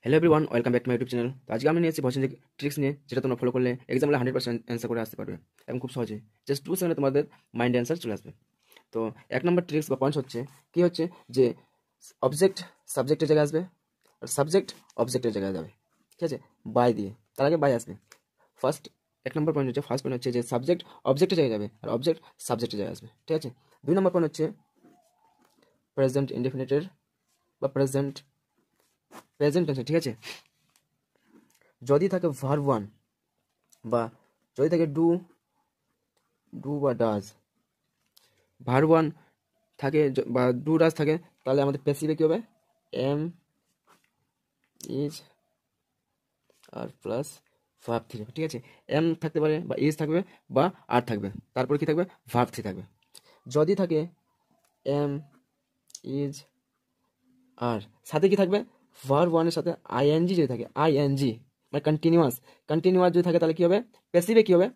Hello everyone, welcome back to my YouTube channel. তো আজকে আমি নিয়েছি ভয়েস ট্রিক্স নিয়ে, যেটা তোমরা ফলো করলে এক্সামে 100% অ্যান্সার করে আসতে পারবে এবং খুব সহজে জাস্ট 2 সেকেন্ডে তোমাদের মাইন্ডে অ্যান্সার চলে আসবে। তো এক নম্বর ট্রিক্স বা পয়েন্ট হচ্ছে কি হচ্ছে যে অবজেক্ট সাবজেক্টের জায়গায় আসবে আর সাবজেক্ট অবজেক্টের জায়গায় যাবে। ঠিক আছে, বাই দিয়ে তার আগে বাই আসবে। ফার্স্ট এক নম্বর পয়েন্ট হচ্ছে ফার্স্ট পয়েন্ট হচ্ছে যে সাবজেক্ট অবজেক্টের জায়গায় যাবে আর অবজেক্ট সাবজেক্টের জায়গায় আসবে। ঠিক আছে, 2 নম্বর পয়েন্ট হচ্ছে প্রেজেন্ট ইনডেফিনিটের বা প্রেজেন্ট টেন্সে। ঠিক আছে, যদি থাকে ভার্ব ওয়ান বা যদি থাকে ডু ডু বা ডাজ, ভার্ব ওয়ান থাকে বা ডু ডাজ থাকে, তাহলে আমাদের প্যাসিভে কী হবে? Am is are plus verb three. ঠিক আছে, এম থাকতে পারে বা ইজ থাকবে বা আর থাকবে, তারপর কি থাকবে? ভার্ব থ্রি থাকবে। যদি থাকে এম ইজ আর সাথে কি থাকবে? ভার্ব ওয়ানের সাথে আইএনজি যদি থাকে, আইএনজি মানে কন্টিনিউয়াস, কন্টিনিউয়াস যদি থাকে তাহলে কি হবে? প্যাসিভে কি হবে?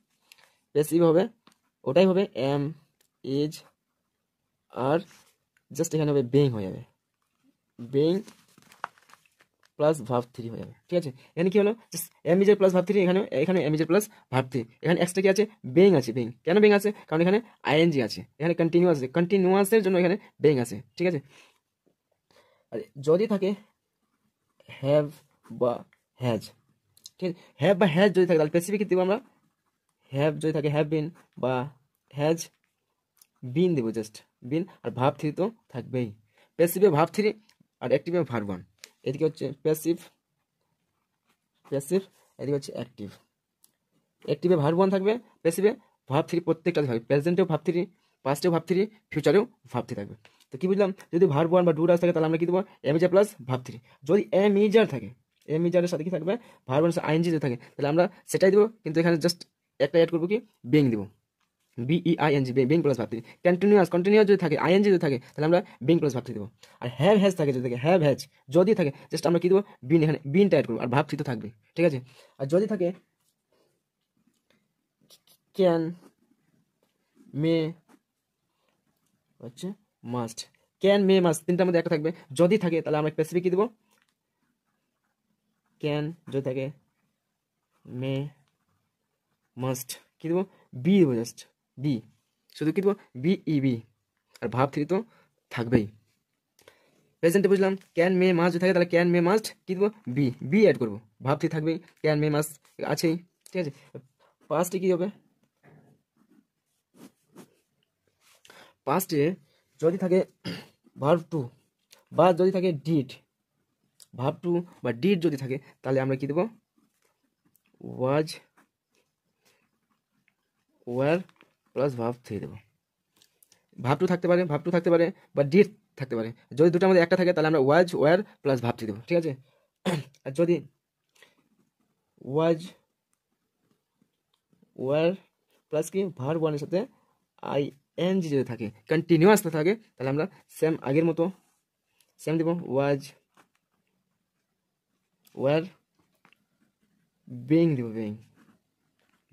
প্যাসিভ হবে ওটাই হবে এম ইজ আর জাস্ট এখানে হবে বেইং হয়ে যাবে, বেইং প্লাস ভার্ব থ্রি হয়ে যাবে। ঠিক আছে, এখানে কি হলো? এম ইজের প্লাস ভার্ব থ্রি, এখানে এখানে এম ইজের প্লাস ভার্ব থ্রি, এখানে এক্সট্রা কি আছে? বেইং আছে। বেইং কেন বেইং আছে? কারণ এখানে আইএনজি আছে, এখানে কন্টিনিউয়াস আছে, কন্টিনিউয়াসের জন্য এখানে বেইং আছে। ঠিক আছে, আর যদি থাকে হ্যাভ বা হ্যাজ, ঠিক আছে, হ্যাভ বা হ্যাজ যদি থাকে তাহলে স্পেসিফিক দেবো আমরা। হ্যাভ যদি থাকে হ্যাভ বিন বা হ্যাজ বিন দেবো, জাস্ট বিন। আর ভার্ব থ্রি তো থাকবেই, প্যাসিভে ভার্ব থ্রি আর অ্যাক্টিভে ভার্ব ওয়ান। এদিকে হচ্ছে প্যাসিভ প্যাসিভ, এদিকে হচ্ছে অ্যাক্টিভ। অ্যাক্টিভে ভার্ব ওয়ান থাকবে, প্যাসিভে ভার্ব থ্রি প্রত্যেকটা থাকবে, প্রেজেন্টেও ভার্ব থ্রি, পাস্টেও ভার্ব থ্রি, ফিউচারেও ভার্ব থ্রি থাকবে। তো কি বুঝলাম? যদি ভার্ব ওয়ান বা ডু ডাজ থাকে তাহলে আমরা কি দেবো? Am is are plus verb three. যদি এম ইজার থাকে, এম ইজারের সাথে কি থাকবে? ভার্ব ওয়ানের সাথে আইএনজি যদি থাকে তাহলে আমরা সেটাই দেবো, কিন্তু এখানে জাস্ট একটা অ্যাড করবো, কি? বিং দেবো, B E I N G, being plus verb three. Continuous যদি থাকে, আইএনজি যদি থাকে তাহলে আমরা বিং প্লাস ভার্ব থ্রি দেবো। আর হ্যাভ হ্যাজ থাকে যদি থাকে, হ্যাভ হ্যাজ যদি থাকে জাস্ট আমরা কি দেবো? বিন, এখানে বিনটা অ্যাড করবো আর ভার্ব থ্রি তো থাকবে। ঠিক আছে, আর যদি থাকে ক্যান, মে, হচ্ছে মাস্ট। ক্যান, মে, মাস্ট তিনটার মধ্যে একটা থাকবে। যদি থাকে তাহলে আমরা স্পেসিফিক কি দেবো? ক্যান যদি থাকে, মে, মাস্ট কি দেবো? বি দেবো, জাস্ট বি, শুধু কি দেবো? বিই, আর ভার্ব থ্রি তো থাকবেই। প্রেজেন্টে বুঝলাম ক্যান, মে, মাস্ট যদি থাকে তাহলে ক্যান, মে, মাস্ট কি দেবো? বি অ্যাড করবো, ভার্ব থ্রি থাকবেই, ক্যান, মে, মাস্ট আছেই। ঠিক আছে, পাস্টে কি হবে? পাস্টে যদি থাকে ভার্ব টু বা যদি থাকে ডিড, ভার্ব টু বা ডিড যদি থাকে তাহলে আমরা কি দেবো? ওয়াজ, ওয়ার প্লাস ভার্ব থ্রি দেবো। ভার্ব টু থাকতে পারে, ভার্ব টু থাকতে পারে বা ডিড থাকতে পারে। যদি দুটোর মধ্যে একটা থাকে তাহলে আমরা ওয়াজ, ওয়ার প্লাস ভার্ব থ্রি দেবো। ঠিক আছে, আর যদি ওয়াজ, ওয়ার প্লাস কি ভার্ব ওয়ানের সাথে আই এন জি যদি থাকে, কন্টিনিউয়াস না থাকে, তাহলে আমরা সেম আগের মতো সেম দেবো, ওয়াজ, ওয়ার, বেইং দেবো, বেইং,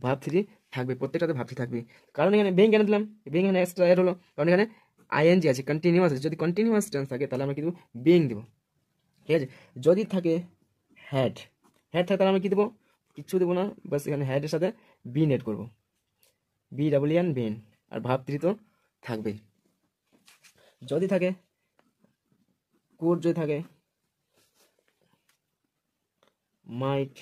ভার্ব থ্রি থাকবে, প্রত্যেকটাতে ভার্ব থ্রি থাকবে। কারণ এখানে বেইং কেন দিলাম? বেইং এখানে এক্সট্রা এড হলো কারণ এখানে আইএনজি আছে, কন্টিনিউয়াস আছে। যদি কন্টিনিউয়াস টেন্স থাকে তাহলে আমরা কি দেবো? বেইং দেবো। ঠিক আছে, যদি থাকে হ্যাড, হ্যাড থাকে তাহলে আমরা কি দেবো? কিচ্ছু দেবো না, বাস এখানে হ্যাডের সাথে বিন এড করবো, বি ডাবল এন, বিন, আর ভার্ব থ্রি তো থাকবেই। যদি থাকে কুড, যদি থাকে মাইট,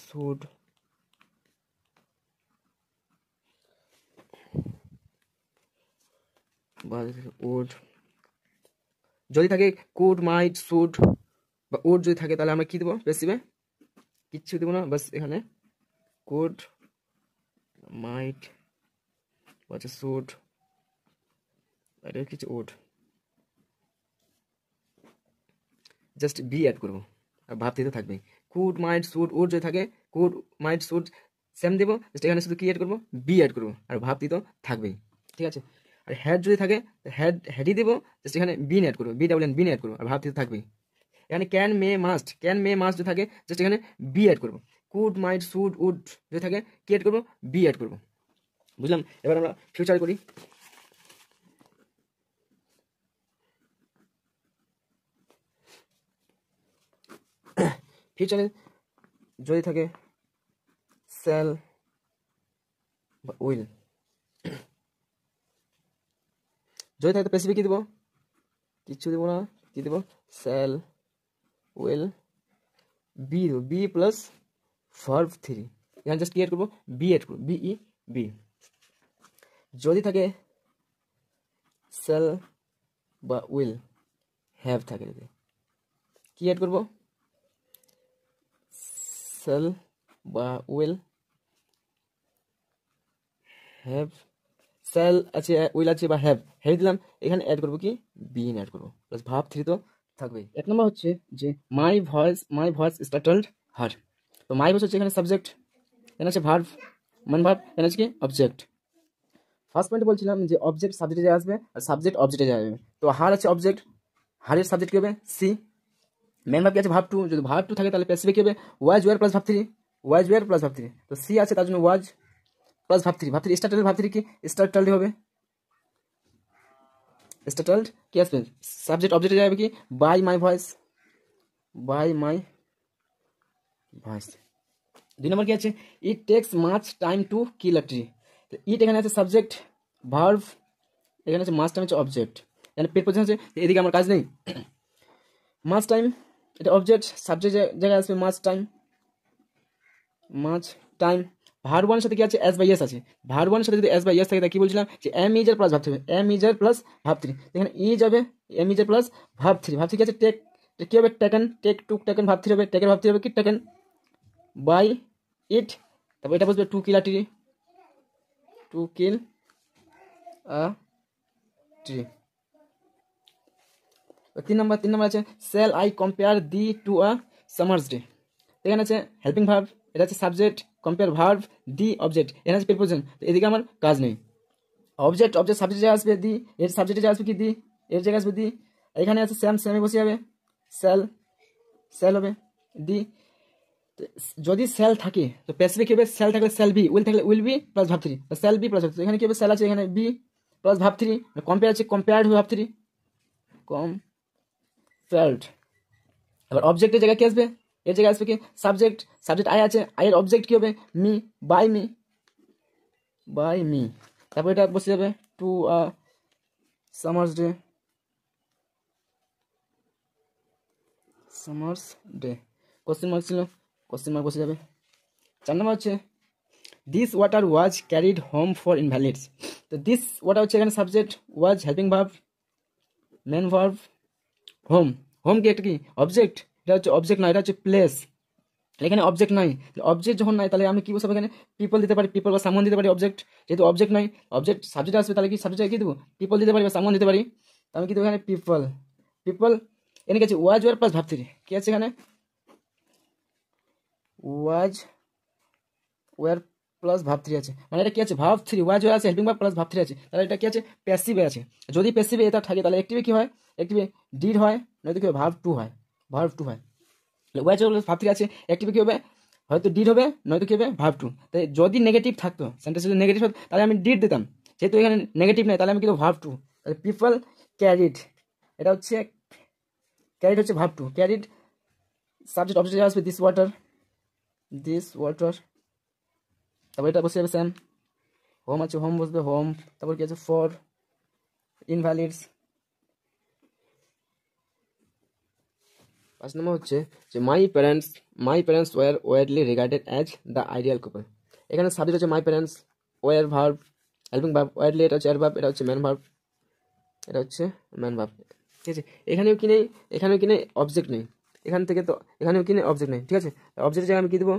শুড, বা উড। যদি থাকে কুড, মাইট, শুড বা উড যদি থাকে তাহলে আমরা কি দেবো? প্যাসিভে কিচ্ছু দেবো না, বাস এখানে কুড, মাইট, হচ্ছে শুড, এটা কিছু উড, জাস্ট বি অ্যাড করবো আর ভাব দিতে থাকবে। কুড, মাইট, শুড, উড যদি থাকে, কুড, মাইট, শুড সেম দেবো, জাস্ট এখানে শুধু কি অ্যাড করবো? বি অ্যাড করবো আর ভাব দিতে থাকবেই। ঠিক আছে, আর হ্যাড যদি থাকে হ্যাডই দেবো, জাস্ট এখানে বিন অ্যাড করবো, বি ডাবল এন, বিন অ্যাড করবো আর ভাব দিতে থাকবেই। এখানে can, may, must, can, may, must যদি থাকে জাস্ট এখানে বি অ্যাড করবো। কুড, মাইট, শুড, উড যদি থাকে কি অ্যাড করবো? বি অ্যাড করবো। বুঝলাম? এবার আমরা ফিউচার করি। ফিউচারে যদি থাকে সেল বা উইল, যদি থাকে তো স্পেসিফিক কি দেবো, কিচ্ছু দেবো না, কি দেবো, সেল উইল বি দেবো, বি প্লাস ভার্ব 3, এখানে জাস্ট কি এড করবো, বি এড করবো, বিই বি। যদি থাকে সেল বা উইল হ্যাভ থাকে, যদি কি এড করবো, সেল বা উইল হ্যাভ, সেল আছে উইল আছে বা হ্যাভ, হ্যাভ দিলাম, এখানে অ্যাড করবো কি, বিন অ্যাড করবো, প্লাস ভার্ব 3 তো থাকবেই। এক নম্বর হচ্ছে যে মাই ভয়েস স্টার্টলড হার। তো মাই ভয়েস হচ্ছে এখানে সাবজেক্ট, এখানে আছে ভার্ব, মান ভার্ব, এখানে আছে কি অবজেক্ট। ফার্স্ট পয়েন্টে বলছিলাম যে অবজেক্ট সাবজেক্টে যায় আসবে আর সাবজেক্ট অবজেক্টে যায় আসবে। তো হার আছে অবজেক্ট, হারের সাবজেক্ট কি হবে, সি। মেন ভার্ব কি আছে, ভার্ব 2, যদি ভার্ব 2 থাকে তাহলে স্পেসিফিক কি হবে, was were plus verb 3, was were plus verb 3। তো সি আছে তার জন্য ওয়াজ plus verb 3, verb 3 started, verb 3 কি স্টার্টেড হবে, স্টার্টেড কি আসবে, সাবজেক্ট অবজেক্টে যাবে কি, by my voice, by my voice. 2 নম্বর কি আছে, it takes much time to kill a tree. It এখানে আছে সাবজেক্ট, ভার্ভ এখানে আছে, মাচ টাইম হচ্ছে অবজেক্ট, এখানে পেট পজিশন আছে, এদিকে আমার কাজ নেই। মাচ টাইম এটা অবজেক্ট, সাবজেক্ট জায়গায় আসবে much time, much time. Verb ওয়ানের সাথে কি আছে, এস বাই এস আছে, ভার্ব ওয়ানের সাথে যদি এস বাই এস থাকে, তাহলে কি বলছিলাম যে am is are plus verb 3, am is are plus verb 3, এখানে ই যাবে, am is are plus verb 3, verb 3 কি আছে, টেক, কি হবে, taken, take to taken, verb 3 হবে, টেকের ভার্ব 3 হবে কি টেকেন, বাই ইট, তারপর এটা বসবে to kill a tree, to kill a tree. 3 number আছে shall I compare thee to a summer's day. এখানে আছে হেল্পিং ভার্ব, এটা আছে subject, compare verb, the object, এখানে আছে প্রিপোজিশন, এদিকে আমার কাজ নেই। অবজেক্ট সাবজেক্ট জায়গায় আসবে দি, এর সাবজেক্টে জায়গায় আসবে কি দি, এর জায়গায় আসবে দি, এখানে আছে সেম, সেমে বসে যাবে সেল, সেল হবে দি। যদি সেল থাকে তো স্পেসিফিক হবে, সেল থাকলে সেল বি, উইল থাকলে will be plus verb 3, shall be plus verb 3, এখানে কি হবে, সেল আছে এখানে বি প্লাস ভার্ব 3, কম্পেয়ার আছে কম্পেয়ার্ড হবে ভার্ব 3, কম্পেয়ার্ড। এবার অবজেক্টের জায়গায় কি আসবে, এর জায়গায় আসবে কি সাবজেক্ট, সাবজেক্ট আই আছে, আই এর অবজেক্ট কি হবে, me, by me, by me. তারপর এটা বসে যাবে to summer's day, summer's day, question mark ছিল, কোশ্চেন মার্ক বসে যাবে। 4 নম্বর হচ্ছে this water was carried home for invalids. তো দিস ওয়াটার হচ্ছে এখানে subject, was helping verb, main verb, home, home কি একটা কি অবজেক্ট, এটা হচ্ছে অবজেক্ট না, এটা হচ্ছে প্লেস, এখানে অবজেক্ট নাই, অবজেক্ট যখন নাই তাহলে আমি কি বলবো, এখানে পিপল দিতে পারি, পিপল বা সামন দিতে পারি, অবজেক্ট যেহেতু অবজেক্ট নাই, অবজেক্ট সাবজেক্ট আসবে, তাহলে কি সাবজেক্ট কি দেবো, পিপল দিতে পারি বা সামন দিতে পারি, আমি কি দেবো এখানে পিপল, পিপল। এখানে কি আছে, ওয়াজ ওয়ার প্লাস ভার্ব 3, কি আছে এখানে, ওয়াজ ওয়ার প্লাস ভার্ব 3 আছে, মানে এটা কি আছে, ভার্ব 3, ওয়াজ ওয়ার আছে, হেল্পিং ভার্ব প্লাস ভার্ব 3 আছে, তাহলে এটা কি আছে, প্যাসিভে আছে। যদি প্যাসিভে এটা থাকে তাহলে অ্যাক্টিভে কি হয়, অ্যাক্টিভে ডিড হয়, নয়তো কি হয় ভার্ব 2 হয়, ভার্ব 2 হয়। ওয়াজ ওয়ার প্লাস ভার্ব 3 আছে, অ্যাক্টিভে কি হবে, হয়তো ডিড হবে, নয়তো কি হবে ভার্ব 2। তাই যদি নেগেটিভ থাকতো, সেন্টেন্স যদি নেগেটিভ হতো তাহলে আমি ডিড দিতাম, যেহেতু এখানে নেগেটিভ নেই তাহলে আমি কিন্তু ভার্ব 2, তাহলে পিপল ক্যারিড, এটা হচ্ছে ক্যারিড হচ্ছে ভার্ব 2, ক্যারিড সাবজেক্ট অবজেক্ট আসবে দিস ওয়াটার, দিস ওয়াটার, তারপর এটা বসে যাবে সেম, হোম আছে, হোম বসবে হোম, তারপর কি আছে ফর ইনভ্যালিডস। 5 নম্বর হচ্ছে যে my parents were widely regarded as the ideal couple. এখানে সাবজেক্ট হচ্ছে my parents, were verb, helping verb, widely এটা হচ্ছে অ্যাডভার্ব, এটা হচ্ছে ম্যান ভার্ব, এটা হচ্ছে ম্যান ভার্ব, ঠিক আছে। এখানেও কি নেই, এখানেও কি নেই, অবজেক্ট নেই, এখান থেকে তো এখানেও কি নেই, অবজেক্ট নেই, ঠিক আছে। অবজেক্টের জায়গায় আমি কি দেবো,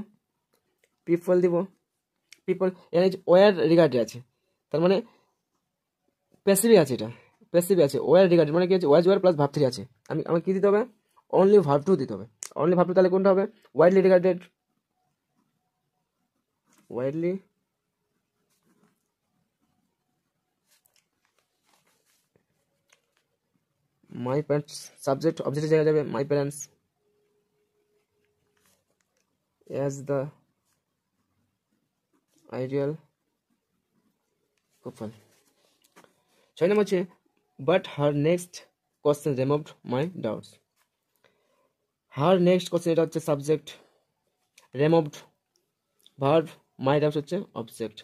পিপল দিব, পিপল, এখানে ওয়ার রিগার্ডে আছে, তার মানে প্যাসিভে আছে, এটা প্যাসিভে আছে, ওয়ার রিগার্ডেড মানে কি আছে, ওয়াজ ওয়ার প্লাস ভার্ব 3 আছে, আমার কি দিতে হবে, অনলি ভার্ব 2 দিতে হবে, অনলি ভার্ব 2, তাহলে কোনটা হবে, widely regarded, widely my parents, subject অবজেক্টের জায়গায় যাবে my parents as the ideal কাপল। 6 নম্বর হচ্ছে but her next question removed my doubts. Her next question, এটা হচ্ছে সাবজেক্ট, রিমুভড ভার্ব, মাইট আউট হচ্ছে অবজেক্ট।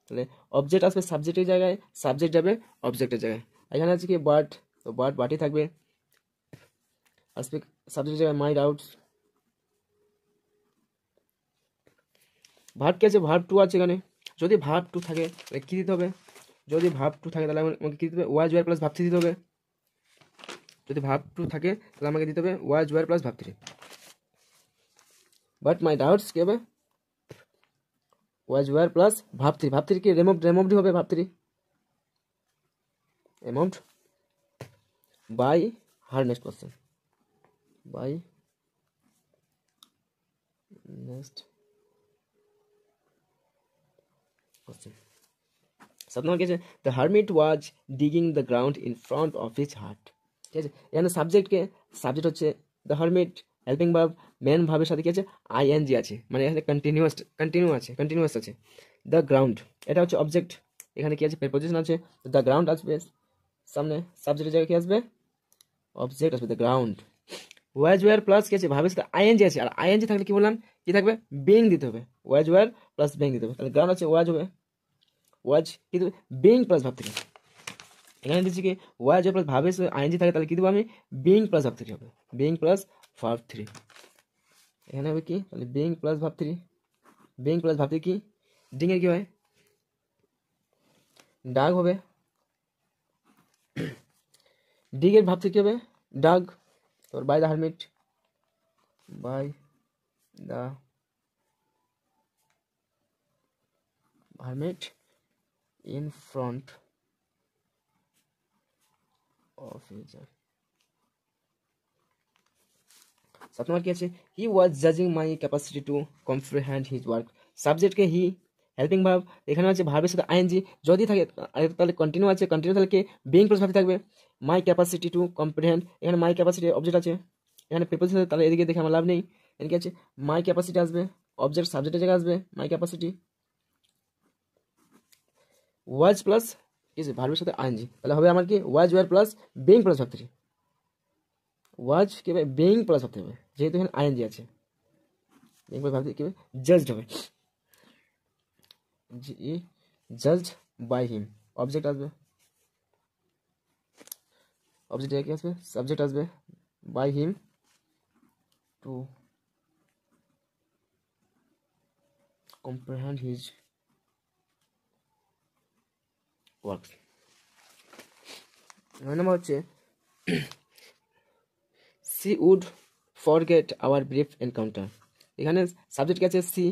তাহলে অবজেক্ট আসবে সাবজেক্টের জায়গায়, সাবজেক্ট যাবে অবজেক্টের জায়গায়। এখানে আছে কি বার্ড, তো বার্ড বাটি থাকবে, আসবে সাবজেক্টের জায়গায় মাইট আউট। ভার্ব কি আছে, ভার্ব টু আছে এখানে। যদি ভার্ব টু থাকে তাহলে কী দিতে হবে, যদি ভার্ব টু থাকে তাহলে আমাকে কী দিতে হবে, was were plus verb three দিতে হবে। যদি ভার্ব টু থাকে তাহলে আমাকে দিতে হবে was were plus verb three. But my doubts কী হবে, was were plus verb three. Verb three কি রেমুভড হবে, verb three removed by her next question, by next question. 7 নম্বর কি আছে, the hermit was digging the ground in front of his heart. ঠিক আছে, এখানে subject হচ্ছে the hermit, helping verb main ভার্বের সাথে কি আছে, আইএনজি আছে, মানে এখানে কন্টিনিউয়াস আছে। দ্য গ্রাউন্ড এটা হচ্ছে অবজেক্ট, এখানে কি আছে, প্রেপোজিশন আছে, দ্য গ্রাউন্ড আসবে সামনে, সাবজেক্টের জায়গায় কি আসবে, অবজেক্ট আসবে the ground. Was were plus কি আছে, ভাবের সাথে আইএনজি আছে, আর আইএনজি থাকলে কি বললাম, কি থাকবে, বিং দিতে হবে, ওয়াজ ওয়ার প্লাস বিং দিতে হবে। তাহলে গ্রাউন্ড আছে ওয়াজ হবে, ওয়াজ কিন্তু বিং প্লাস ভাব থ্রি। এখানে দিচ্ছি কি ওয়াজ প্লাস ভাবে আইএনজি থাকে, তাহলে কি দেবো আমি, বিং প্লাস ভাব থ্রি হবে, বিং প্লাস ভাব থ্রি। এখানে হবে কি, তাহলে being plus verb three, being plus verb three কি, ডিং এর কি হয়, ডাগ হবে, ডিগ এর ভাব থ্রি কি হবে, ডাগ। তারপর by the hermit, by the hermit in front of his. 7 নম্বর কি আছে, হি ওয়াজ জাজিং my capacity to comprehend his work. সাবজেক্টকে হি, হেল্পিং ভার্ব, এখানে হচ্ছে ভার্বের সাথে আইএনজি যদি থাকে তাহলে কন্টিনিউ আছে, কন্টিনিউ তাহলে কি বিং প্লাস ভাবে থাকবে, মাই ক্যাপাসিটি টু কম্প্রিহেন্ড, এখানে মাই ক্যাপাসিটি অবজেক্ট আছে, এখানে প্রিপোজিশন আছে, তাহলে এদিকে দেখে আমার লাভ নেই, এদিকে আছে মাই ক্যাপাসিটি আসবে, অবজেক্ট সাবজেক্টের জায়গায় আসবে মাই ক্যাপাসিটি, ওয়াজ প্লাস কি আছে ভার্বের সাথে আইএনজি, তাহলে হবে আমার কি ওয়াজ were plus being plus verb three. ওয়াজ কি হবে, বিং প্লাস ভাবতে হবে, যেহেতু এখানে আইএনজি আছে, বিং প্লাস ভাবতে কি হবে, জাজড হবে, জাজড বাই হিম, অবজেক্ট আসবে, অবজেক্ট কি আসবে, সাবজেক্ট আসবে, by him to comprehend his works. 9 number হচ্ছে she would forget our brief encounter. এখানে সাবজেক্ট কি আছে, সি,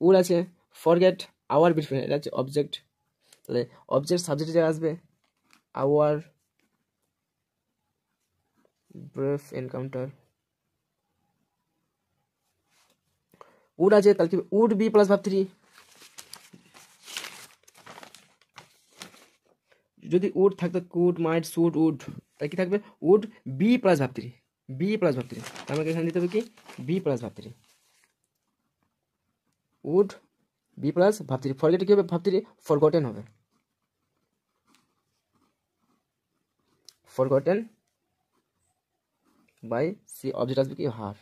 উড আছে, ফরগেট আওয়ার ব্রিফ, এটা হচ্ছে অবজেক্ট, তাহলে অবজেক্ট সাবজেক্টের জায়গায় আসবে আওয়ার ব্রিফ এনকাউন্টার। উড আছে, তাহলে কি would be plus verb three, যদি উড থাকতো কুড মাইট শুড উড, তাহলে কি থাকবে, would be plus verb three, be plus verb three, আমাকে এখানে দিতে হবে কি be plus verb three, would be plus verb three. Forget কি হবে, ভাব থ্রি ফরগটেন হবে, ফরগটেন বাই সি, অবজেক্ট আসবে কি হার।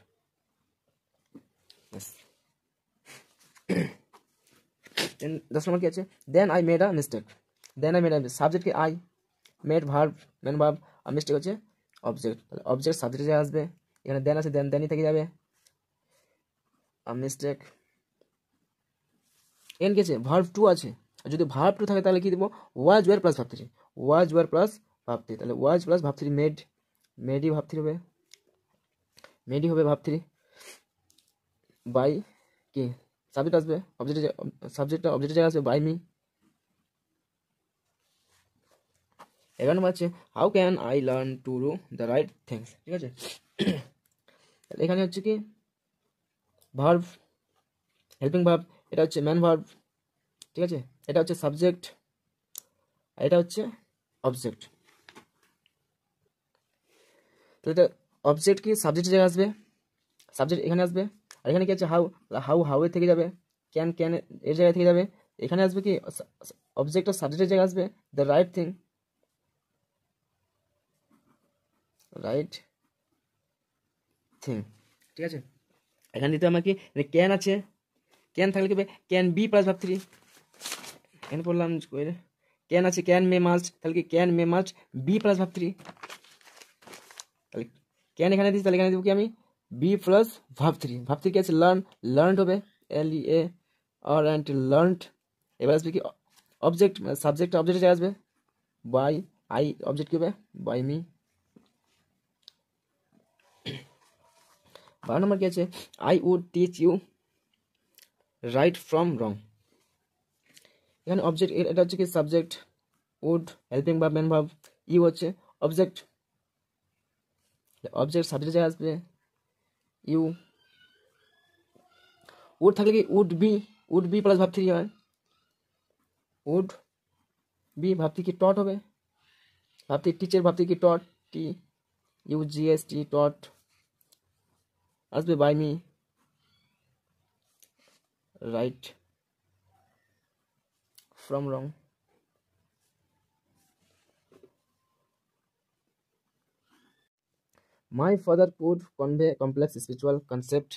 দেন 10 নম্বর কি আছে, then I made a mistake, then I made a, subject কি I, made verb main verb, আর mistake হচ্ছে অবজেক্ট, তাহলে অবজেক্ট সাবজেক্টে যা আসবে, এখানে দেন আছে, দেনই থেকে যাবে, আর মিস্টেক। এখানে কি আছে, ভার্ব টু আছে, আর যদি ভার্ব টু থাকে তাহলে কি দেবো, ওয়াজ were plus verb three, was were plus verb three, তাহলে ওয়াজ প্লাস ভাব থ্রি মেড, মেডই ভাব থ্রি হবে, মেডই হবে ভাব থ্রি, বাই কি সাবজেক্ট আসবে, সাবজেক্টটা অবজেক্টের জায়গায় আসবে বাই মি। 11 নম্বর আছে how can I learn to do the right things. ঠিক আছে, তাহলে এখানে হচ্ছে কি ভার্ব, হেল্পিং ভার্ব, এটা হচ্ছে ম্যান ভার্ব, ঠিক আছে, এটা হচ্ছে সাবজেক্ট, আর এটা হচ্ছে অবজেক্ট। তো এটা অবজেক্ট কি সাবজেক্টের জায়গায় আসবে, সাবজেক্ট এখানে আসবে, আর এখানে কি আছে হাউ, হাউ এর থেকে যাবে, ক্যান এর জায়গায় থেকে যাবে, এখানে আসবে কি অবজেক্টটা সাবজেক্টের জায়গায় আসবে the right thing, right thing. ঠিক আছে। এখানে দিতে আমার কি ক্যান আছে, ক্যান থাকলে কি হবে can be plus verb three. এখানে বললাম ক্যান আছে, ক্যান মে মাস্ট, তাহলে কি can may must be plus verb three. তাহলে ক্যান এখানে দিচ্ছি, তাহলে এখানে দেবো কি আমি be plus verb three. Verb three কি আছে লার্ন, লার্নড হবে LEA আর অ্যান্ড লার্নড। এবার আসবে কি অবজেক্ট, সাবজেক্ট অবজেক্টে আসবে বাই, আই অবজেক্ট কি হবে বাই মি। 12 নম্বর কি আছে I would teach you right from wrong. এখানে অবজেক্ট, এটা হচ্ছে কি subject, would helping verb main verb, you হচ্ছে অবজেক্ট, অবজেক্ট সাবজেক্টে আসবে ইউ। উড থাকলে কি would be plus verb three হয়, উড বি ভার্ব থ্রি কি টট হবে, verb three teacher verb three কি টট, TUGST টট আসবে by me right from wrong. My father could convey complex spiritual concept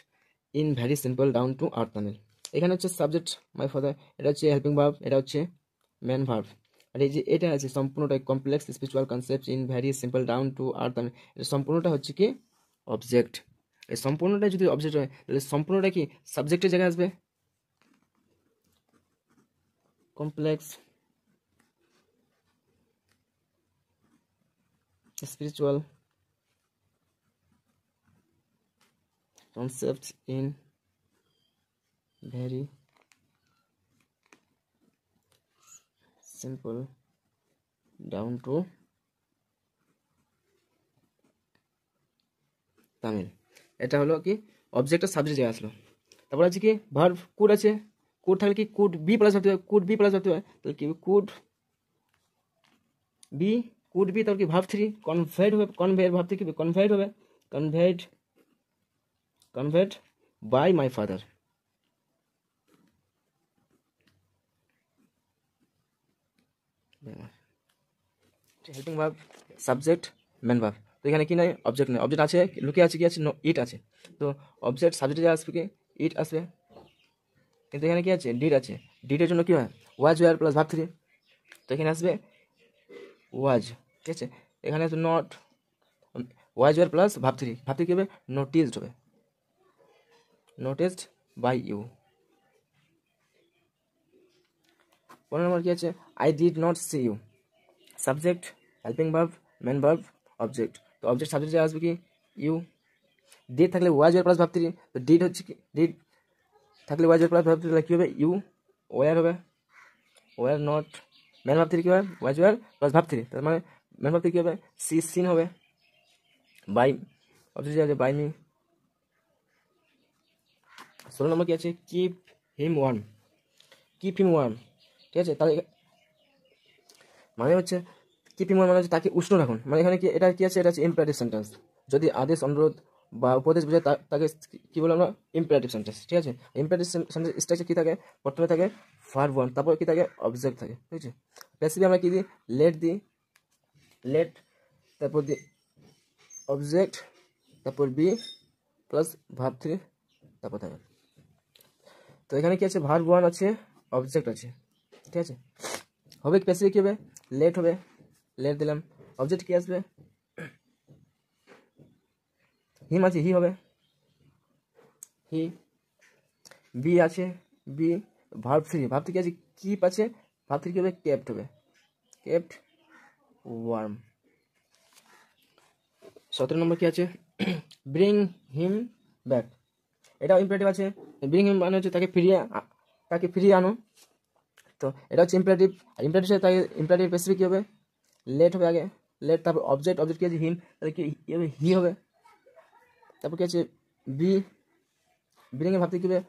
in very simple down to earth manner. এখানে হচ্ছে subject my father, এটা হচ্ছে helping verb, এটা হচ্ছে main verb. আর এই যে এটা আছে সম্পূর্ণটাই complex spiritual concept in very simple down to earth, এটা সম্পূর্ণটা হচ্ছে কি অবজেক্ট। এই সম্পূর্ণটা যদি অবজেক্ট হয় তাহলে সম্পূর্ণটা কি সাবজেক্টের জায়গায় আসবে, complex spiritual concepts in very simple down to Tamil. এটা হলো কি অবজেক্ট আর সাবজেক্ট জায়গায় আসলো। তারপর আছে কি ভার্ব কুড আছে, কুড থাকলে কি কুড বি প্লাস হতে হয়, কুড বি প্লাস হতে হয়, তাহলে কি কুড বি তারপর কি ভার্ব থ্রি কনভেড হবে, কনভেড ভার্ব থ্রি কি কনভেড হবে, conveyed by my father. Helping verb subject main verb, তো এখানে কি নাই অবজেক্ট নেই, অবজেক্ট আছে লুকিয়ে আছে কি আছে ইট আছে, তো অবজেক্ট সাবজেক্টে আসবে কি ইট আসবে, কিন্তু এখানে কি আছে ডিড আছে, ডিডের জন্য কি হয় ওয়াজ ওয়ার প্লাস ভার্ব থ্রি, তো এখানে আসবে ওয়াজ, ঠিক আছে। এখানে আসবে not was were plus verb three কি হবে নোটিসড হবে, নোটিসড বাই ইউ। 15 নম্বর কি আছে I did not see you, subject helping verb main verb object, তো অবজেক্ট সাবজেক্টে আসবে কি ইউ। ডিড থাকলে was were plus verb three, তো ডিড হচ্ছে কি ডিড থাকলে was were plus verb three কী হবে ইউ ওয়ার হবে, were not main verb three কী হবে was were plus verb three, তার মানে মেন ভার্ব থ্রি কী হবে সিন হবে, বাই অবজেক্ট আছে বাই মি। 16 নম্বর কি আছে keep him warm, keep him warm, ঠিক আছে। তাহলে মানে হচ্ছে কিপ হিম ওয়ার্ম মানে হচ্ছে তাকে উষ্ণ রাখুন, মানে এখানে কি এটা কি আছে এটা হচ্ছে ইম্পারেটিভ সেন্টেন্স, যদি আদেশ অনুরোধ বা উপদেশ বোঝায় তাকে কি বলে আমরা ইম্পারেটিভ সেন্টেন্স, ঠিক আছে। ইম্পারেটিভ সেন্টেন্স স্ট্রাকচার কি থাকে প্রথমে থাকে ভার্ব ওয়ান, তারপর কি থাকে অবজেক্ট থাকে, ঠিক আছে। প্যাসিভে আমরা কি দিই লেট তারপর দিই অবজেক্ট তারপর বি প্লাস ভার্ব থ্রি তারপর থাকে, তো এখানে কি আছে ভার্ব ওয়ান আছে অবজেক্ট আছে, ঠিক আছে। হবে প্যাসিভে কি হবে লেট হবে, লেট দিলাম, অবজেক্ট কি আসবে হিম আছে হি হবে হি, বি আছে বি, ভার্ব থ্রি কি আছে কিপ আছে, ভার্ব থ্রি কি হবে কেপ্ট হবে, কেপ্ট ওয়ার্ম। 17 নম্বর কি আছে ব্রিং হিম ব্যাক, এটাও ইম্পারেটিভ আছে, ব্রিং হিম মানে হচ্ছে তাকে ফিরিয়ে আনো, তো এটা হচ্ছে ইম্পারেটিভ, আর ইম্পারেটিভ সাথে তাকে ইম্পারেটিভ স্পেসিফিক কী হবে লেট হবে আগে, লেট তারপর অবজেক্ট কি আছে হিম, তাহলে কি হবে হি হবে, তারপর কি আছে ব্রিং এর ভাবতে কী হবে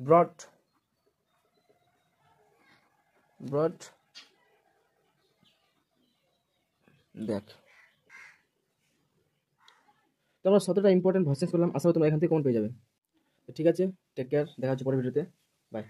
ব্রট ব্যাক। তো আমরা 17টা ইম্পর্টেন্ট ভার্সেস করলাম, আশা করি তোমরা এখান থেকে কমন পেয়ে যাবে। তো ঠিক আছে, টেক কেয়ার, দেখা হচ্ছে পরের ভিডিওতে, বাই।